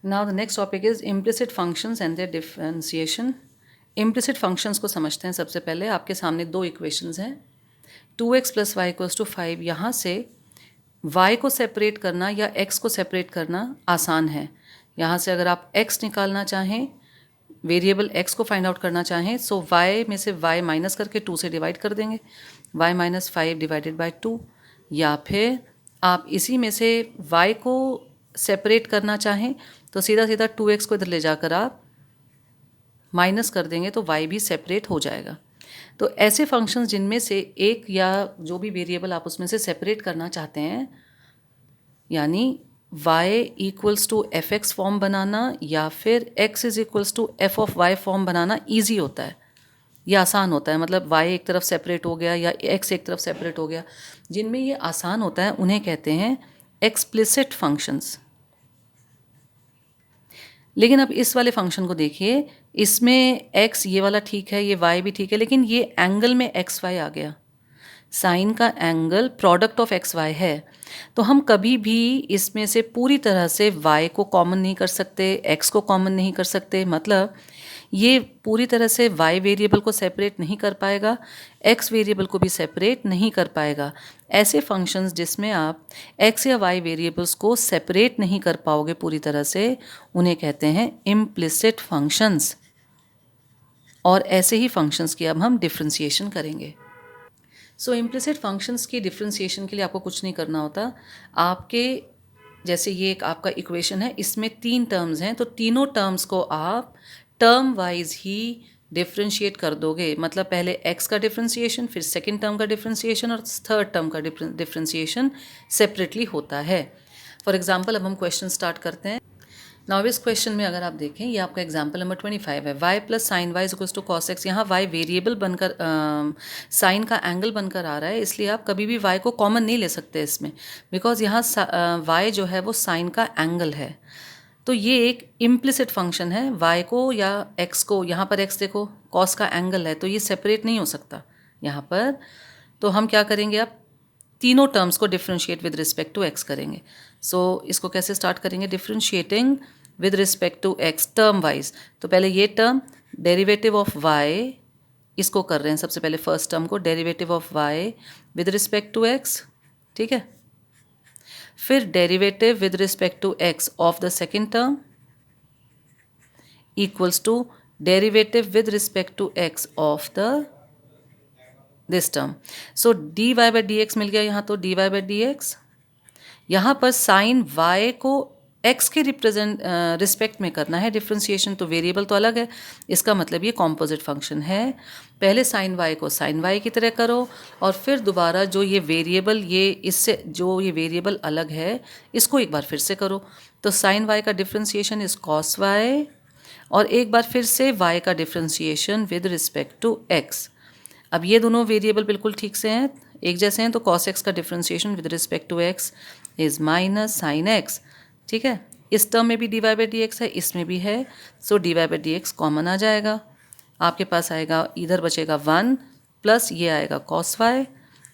Now the next topic is implicit functions and their differentiation. Implicit functions को समझते हैं। सबसे पहले आपके सामने दो इक्वेशंस हैं, 2x plus Y equals to 5। यहाँ से y को सेपरेट करना या x को सेपरेट करना आसान है। यहाँ से अगर आप x निकालना चाहें, वेरिएबल x को फाइंड आउट करना चाहें, सो y में से y माइनस करके 2 से डिवाइड कर देंगे, y माइनस 5 डिवाइडेड बाई 2। या फिर आप इसी में से y को सेपरेट करना चाहें तो सीधा सीधा 2x को इधर ले जाकर आप माइनस कर देंगे तो y भी सेपरेट हो जाएगा। तो ऐसे फंक्शंस जिनमें से एक या जो भी वेरिएबल आप उसमें से सेपरेट करना चाहते हैं, यानी y equals to f x form बनाना या फिर x is equals to f of y form बनाना ईजी होता है, ये आसान होता है। मतलब y एक तरफ सेपरेट हो गया या x एक तरफ सेपरेट हो गया, जिनमें ये आसान होता है उन्हें कहते हैं एक्सप्लिसिट फंक्शंस। लेकिन अब इस वाले फंक्शन को देखिए, इसमें x ये वाला ठीक है, ये y भी ठीक है, लेकिन ये एंगल में एक्स वाई आ गया। साइन का angle product of x y है, तो हम कभी भी इसमें से पूरी तरह से y को कॉमन नहीं कर सकते, x को कॉमन नहीं कर सकते। मतलब ये पूरी तरह से y वेरिएबल को सेपरेट नहीं कर पाएगा, x वेरिएबल को भी सेपरेट नहीं कर पाएगा। ऐसे फंक्शंस जिसमें आप x या y वेरिएबल्स को सेपरेट नहीं कर पाओगे पूरी तरह से, उन्हें कहते हैं इम्प्लिसिट फंक्शंस। और ऐसे ही फंक्शंस की अब हम डिफ्रेंशिएशन करेंगे। सो इम्प्लिसिट फंक्शंस की डिफ्रेंशिएशन के लिए आपको कुछ नहीं करना होता। आपके जैसे ये एक आपका इक्वेशन है, इसमें 3 टर्म्स हैं, तो तीनों टर्म्स को आप टर्म वाइज ही डिफ्रेंशिएट कर दोगे। मतलब पहले x का डिफ्रेंशिएशन, फिर सेकंड टर्म का डिफ्रेंशिएशन और थर्ड टर्म का डिफ्रेंशिएशन सेपरेटली होता है। फॉर एग्जांपल अब हम क्वेश्चन स्टार्ट करते हैं। नाउ इस क्वेश्चन में अगर आप देखें, ये आपका एग्जांपल नंबर 25 है, y plus sine y equals to cos x. यहाँ y वेरिएबल बनकर साइन का एंगल बनकर आ रहा है, इसलिए आप कभी भी y को कॉमन नहीं ले सकते इसमें, बिकॉज यहाँ y जो है वो साइन का एंगल है। तो ये एक इम्प्लिसिट फंक्शन है। y को या x को, यहाँ पर x देखो कॉस का एंगल है, तो ये सेपरेट नहीं हो सकता यहाँ पर। तो हम क्या करेंगे, अब तीनों टर्म्स को differentiate with respect to x करेंगे। सो इसको कैसे स्टार्ट करेंगे, differentiating with respect to x term wise. तो पहले ये टर्म डेरिवेटिव ऑफ y, इसको कर रहे हैं सबसे पहले फर्स्ट टर्म को, derivative of y with respect to x, ठीक है। फिर derivative with respect to x of the second term equals to derivative with respect to x of the this term. So dy by dx मिल गया यहाँ, तो dy by dx। यहाँ पर sine y को x के रिस्पेक्ट में करना है डिफ्रेंशिएशन, तो वेरिएबल तो अलग है, इसका मतलब ये कॉम्पोजिट फंक्शन है। पहले साइन y को साइन y की तरह करो, और फिर दोबारा जो ये वेरिएबल, ये इससे जो ये वेरिएबल अलग है, इसको एक बार फिर से करो। तो साइन y का डिफ्रेंशिएशन इज कॉस y, और एक बार फिर से y का differentiation with respect to x। अब ये दोनों वेरिएबल बिल्कुल ठीक से हैं, एक जैसे हैं, तो cos x का differentiation with respect to x is minus sine x, ठीक है। इस टर्म में भी dy बाई डी एक्स है, इसमें भी है, so dy by d x common आ जाएगा। आपके पास आएगा, इधर बचेगा 1 प्लस ये आएगा cos y,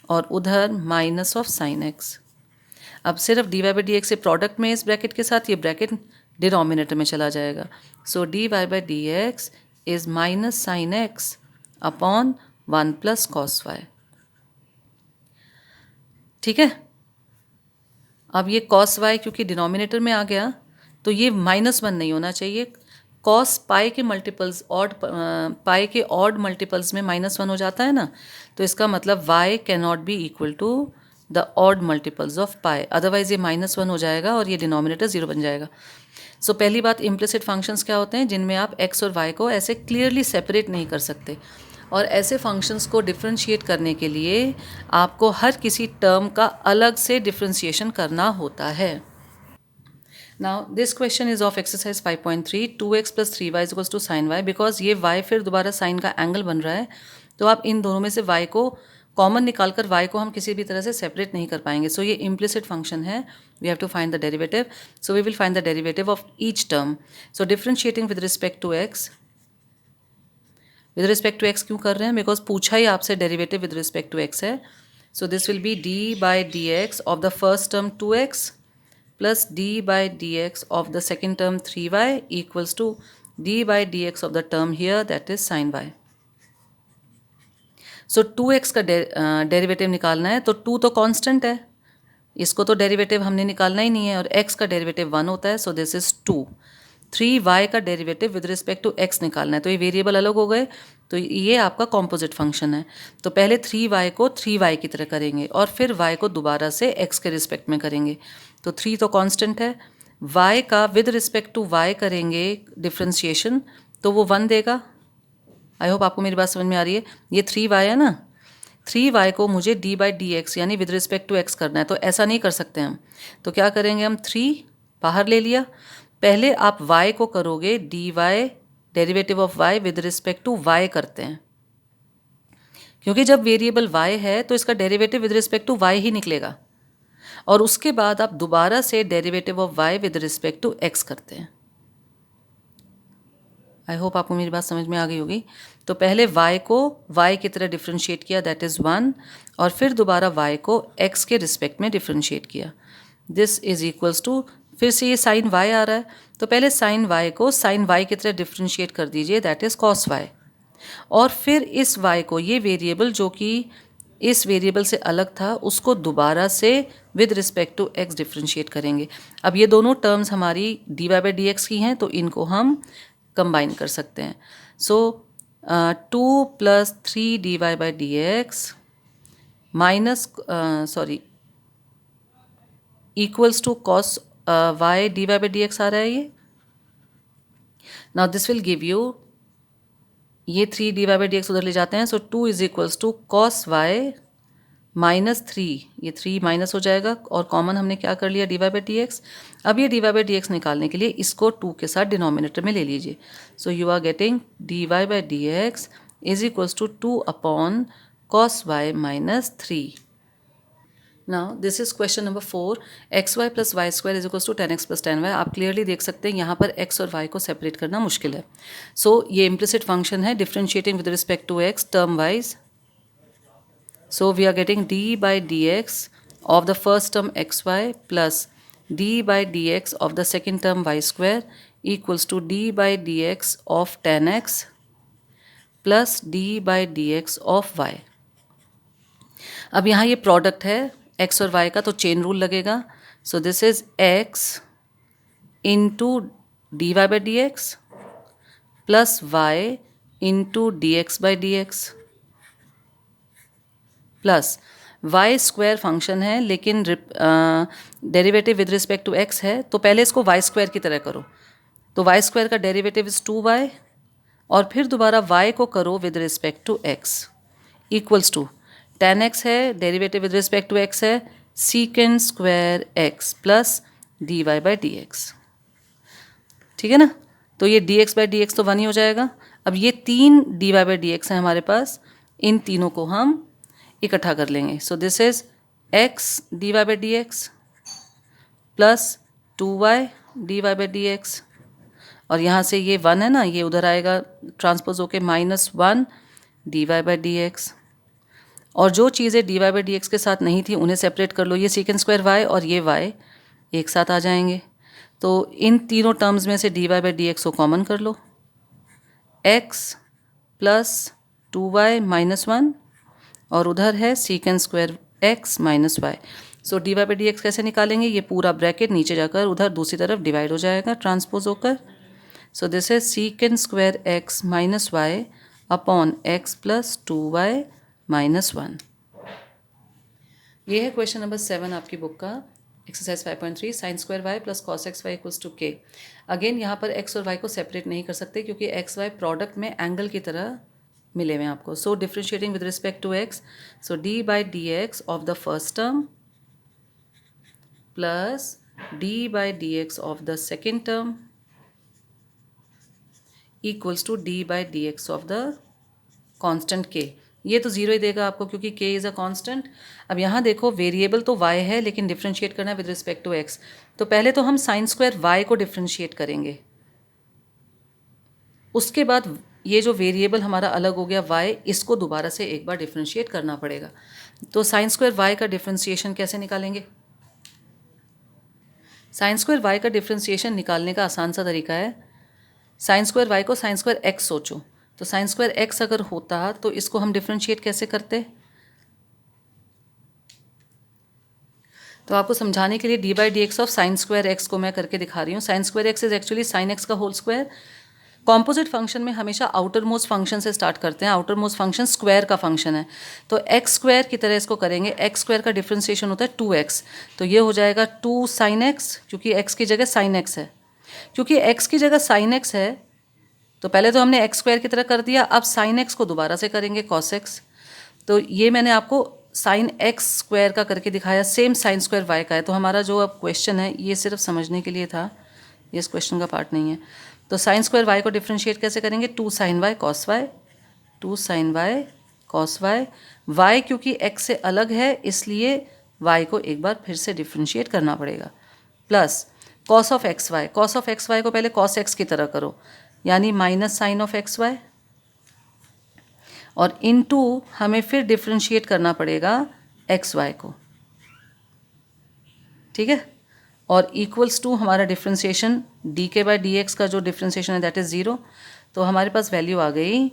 और उधर माइनस ऑफ साइन x। अब सिर्फ dy बाई डी एक्स से प्रोडक्ट में इस ब्रैकेट के साथ ये ब्रैकेट डिनोमिनेटर में चला जाएगा। So dy by d x is minus sine x upon 1 plus cos y, ठीक है। अब ये कॉस y क्योंकि डिनोमिनेटर में आ गया, तो ये -1 नहीं होना चाहिए। कॉस पाई के मल्टीपल्स ऑड, पाई के ऑड मल्टीपल्स में -1 हो जाता है ना, तो इसका मतलब y can not be equal to the odd multiples of pi, otherwise ये -1 हो जाएगा और ये डिनोमिनेटर 0 बन जाएगा। सो पहली बात, इम्प्लिसिट फंक्शंस क्या होते हैं, जिनमें आप x और y को ऐसे क्लियरली सेपरेट नहीं कर सकते, और ऐसे फंक्शंस को डिफ्रेंशिएट करने के लिए आपको हर किसी टर्म का अलग से डिफ्रेंशिएशन करना होता है। Now this question is of exercise 5.3, 2x plus 3y is equals to sine y। Because ये y फिर दोबारा साइन का एंगल बन रहा है, तो आप इन दोनों में से y को कॉमन निकालकर y को हम किसी भी तरह से सेपरेट नहीं कर पाएंगे। सो ये इम्प्लिसिट फंक्शन है, we have to find the derivative. So we will find the derivative of each term. So differentiating with respect to x, with respect to x क्यों कर रहे हैं, बिकॉज पूछा ही आपसे derivative with respect to x है। So this will be d by d x of the first term 2x plus d by d x of the second term 3y equals to d by d x of the term here that is sine y. So 2x का derivative निकालना है, तो 2 तो constant है, इसको तो derivative हमने निकालना ही नहीं है, और x का डेरिवेटिव 1 होता है, सो दिस इज 2. 3y का derivative with respect to x निकालना है, तो ये वेरिएबल अलग हो गए, तो ये आपका कॉम्पोजिट फंक्शन है. तो पहले 3y को 3y की तरह करेंगे और फिर y को दोबारा से x के रिस्पेक्ट में करेंगे. तो 3 तो कांस्टेंट है, y का विद रिस्पेक्ट टू y करेंगे डिफ्रेंशिएशन, तो वो 1 देगा. आई होप आपको मेरी बात समझ में आ रही है. ये 3y है ना, 3y को मुझे d बाई डी एक्स यानी विद रिस्पेक्ट टू x करना है, तो ऐसा नहीं कर सकते हम. तो क्या करेंगे हम, 3 बाहर ले लिया. पहले आप y को करोगे dy derivative of y with respect to y करते हैं, क्योंकि जब वेरिएबल y है तो इसका derivative with respect to y ही निकलेगा. और उसके बाद आप दोबारा से derivative of y with respect to x करते हैं. आई होप आपको मेरी बात समझ में आ गई होगी. तो पहले y को y की तरह डिफ्रेंशिएट किया, दैट इज़ 1, और फिर दोबारा y को x के रिस्पेक्ट में डिफ्रेंशिएट किया. दिस इज इक्वल्स टू, फिर से ये साइन y आ रहा है, तो पहले साइन y को साइन y की तरह डिफ्रेंशिएट कर दीजिए, दैट इज़ कॉस y. और फिर इस y को, ये वेरिएबल जो कि इस वेरिएबल से अलग था, उसको दोबारा से with respect to x differentiate करेंगे. अब ये दोनों टर्म्स हमारी dy बाई डी एक्स की हैं, तो इनको हम कंबाइन कर सकते हैं. So 2 plus 3 dy by d x minus equals to cos y dy by d x आ रहा है ये. Now this will give you, ये 3 dy बाई डी एक्स उधर ले जाते हैं, so 2 is equals to cos y minus 3, ये 3 माइनस हो जाएगा, और कॉमन हमने क्या कर लिया, dy बाई डी एक्स. अब ये dy बाई डी एक्स निकालने के लिए इसको 2 के साथ डिनोमिनेटर में ले लीजिए. So you are getting dy by d x is equals to 2 upon cos y minus 3. Now this is question number 4. xy plus y square is equals to 10x plus 10y. आप clearly देख सकते हैं यहाँ पर x और y को separate करना मुश्किल है. सो ये इम्प्लिसिट फंक्शन है, differentiating with respect to x term wise. So we are getting d by dx of the first term xy plus d by dx of the second term y square equals to d by dx of 10x plus d by dx of y. अब यहाँ ये product है x और y का, तो chain rule लगेगा. So this is x into d y by d x plus y into d x by d x plus y square function है, लेकिन derivative with respect to x है, तो पहले इसको y स्क्वायर की तरह करो. तो y स्क्वायर का डेरिवेटिव इज 2y, और फिर दोबारा y को करो with respect to x equals to 10x है, derivative with respect to x है, secant square x plus dy by d x. ठीक है ना. तो ये dx बाई डी एक्स तो 1 ही हो जाएगा. अब ये 3 dy बाई डी एक्स हैं हमारे पास, इन तीनों को हम इकट्ठा कर लेंगे. सो this is x dy by d x plus 2y dy by d x, और यहाँ से ये 1 है ना, ये उधर आएगा ट्रांसपोज होके -1 dy बाई डी एक्स. और जो चीज़ें dy बाई डी एक्स के साथ नहीं थी उन्हें सेपरेट कर लो. ये सीकेंड स्क्वायर y और ये y एक साथ आ जाएंगे. तो इन तीनों टर्म्स में से dy बाई डी एक्स को कॉमन कर लो, x प्लस 2y माइनस 1, और उधर है secant square x minus y. So d y by d x कैसे निकालेंगे, ये पूरा ब्रैकेट नीचे जाकर उधर दूसरी तरफ डिवाइड हो जाएगा ट्रांसपोज होकर. So this is secant square x minus y upon x plus 2y minus 1. ये है क्वेश्चन नंबर 7 आपकी बुक का, exercise 5.3. Sine square y plus cos x y equals to k. Again यहाँ पर x और y को separate नहीं कर सकते, क्योंकि x y प्रोडक्ट में एंगल की तरह मिले हुए आपको. So differentiating with respect to x, so d by d x of the first term plus d by d x of the second term equals to d by d x of the constant k. ये तो zero ही देगा आपको, क्योंकि k is a constant. अब यहाँ देखो variable तो y है, लेकिन डिफ्रेंशिएट करना है विद रिस्पेक्ट टू x. तो पहले तो हम साइन स्क्वायर y को डिफ्रेंशिएट करेंगे, उसके बाद ये जो वेरिएबल हमारा अलग हो गया y, इसको दोबारा से एक बार डिफ्रेंशिएट करना पड़ेगा. तो साइन स्क्वायर y का डिफ्रेंशिएशन कैसे निकालेंगे, साइन स्क्वायर वाई का डिफ्रेंसिएशन निकालने का आसान सा तरीका है, साइन स्क्वायर वाई को साइन स्क्वायर एक्स सोचो, तो साइन स्क्वायर एक्स अगर होता तो इसको हम डिफ्रेंशिएट कैसे करते? तो आपको समझाने के लिए D by d x of sine square x को मैं करके दिखा रही हूँ. Sine square x is actually sine x का होल स्क्वायर. कॉम्पोजिट फंक्शन में हमेशा आउटर मोस्ट फंक्शन से स्टार्ट करते हैं. आउटर मोस्ट फंक्शन स्क्वायर का फंक्शन है, तो एक्स स्क्वायर की तरह इसको करेंगे. एक्स स्क्वायर का डिफ्रेंसिएशन होता है 2x, तो ये हो जाएगा 2 साइन एक्स, क्योंकि एक्स की जगह साइन एक्स है. क्योंकि एक्स की जगह साइन एक्स है तो पहले तो हमने एक्स स्क्वायर की तरह कर दिया, अब साइन एक्स को दोबारा से करेंगे कॉस एक्स. तो ये मैंने आपको साइन एक्स स्क्वायर का करके दिखाया, सेम साइन स्क्वायर वाई का है. तो हमारा जो अब क्वेश्चन है ये सिर्फ समझने के लिए था, ये इस क्वेश्चन का पार्ट नहीं है. तो साइन स्क्वायर वाई को डिफ्रेंशिएट कैसे करेंगे? 2 sine y cos y, 2 sine y cos y. Y क्योंकि एक्स से अलग है इसलिए वाई को एक बार फिर से डिफ्रेंशिएट करना पड़ेगा. Plus cos of x y, cos of x y को पहले कॉस एक्स की तरह करो, यानी minus sine of x y, और इनटू हमें फिर डिफ्रेंशिएट करना पड़ेगा एक्स वाई को. ठीक है, और इक्वल्स टू हमारा डिफ्रेंशिएशन डी के बाई डी एक्स का जो डिफ्रेंशिएशन है दैट इज़ 0. तो हमारे पास वैल्यू आ गई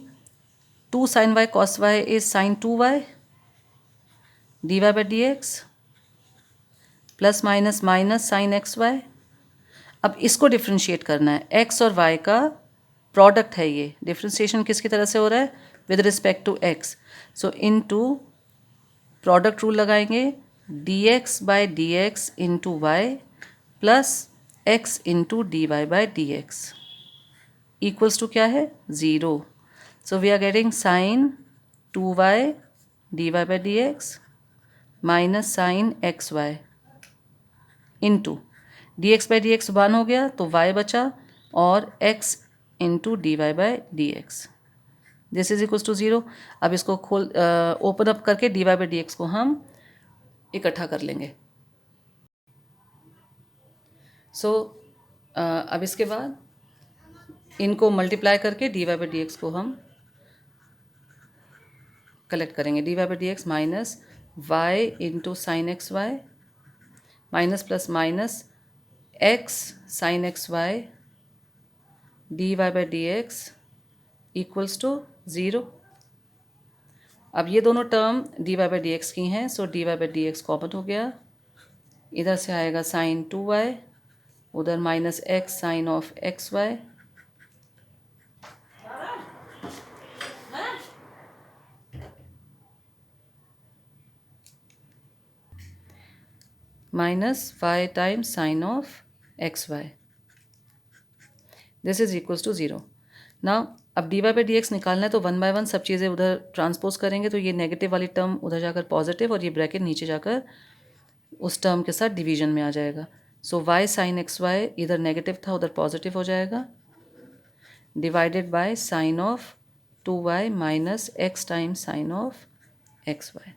2 sine y cos y is sine 2 y d y by d x plus minus minus sine x y. अब इसको डिफ्रेंशिएट करना है, एक्स और वाई का प्रोडक्ट है ये. डिफ्रेंशिएशन किसकी तरह से हो रहा है? With respect to x. So इन टू प्रोडक्ट रूल लगाएंगे, d x by d x into y plus x into d y by d x equals to क्या है? 0. So we are getting sine 2 y d y by d x minus sine x y into d x by d x 1 हो गया तो y बचा, और x into d y by d x, this is equals to 0. अब इसको open up करके d y by d x को हम इकट्ठा कर लेंगे. सो अब इसके बाद इनको मल्टीप्लाई करके d y by d x को हम कलेक्ट करेंगे. D y by d x minus y into sine x y minus plus minus x sine x y d y by d x equals to 0. अब ये दोनों term d y by d x की हैं, so d y by d x common हो गया. इधर से आएगा साइन 2 वाई, उधर minus x sine of x y minus y times sine of x y, this is equals to 0. Now अब d y by d x निकालना है तो 1 बाय 1 सब चीज़ें उधर ट्रांसपोज करेंगे, तो ये नेगेटिव वाली टर्म उधर जाकर पॉजिटिव और ये ब्रैकेट नीचे जाकर उस टर्म के साथ डिवीजन में आ जाएगा. So y sine x y इधर नेगेटिव था उधर पॉजिटिव हो जाएगा, divided by sine of 2 y minus x times sine of x Y.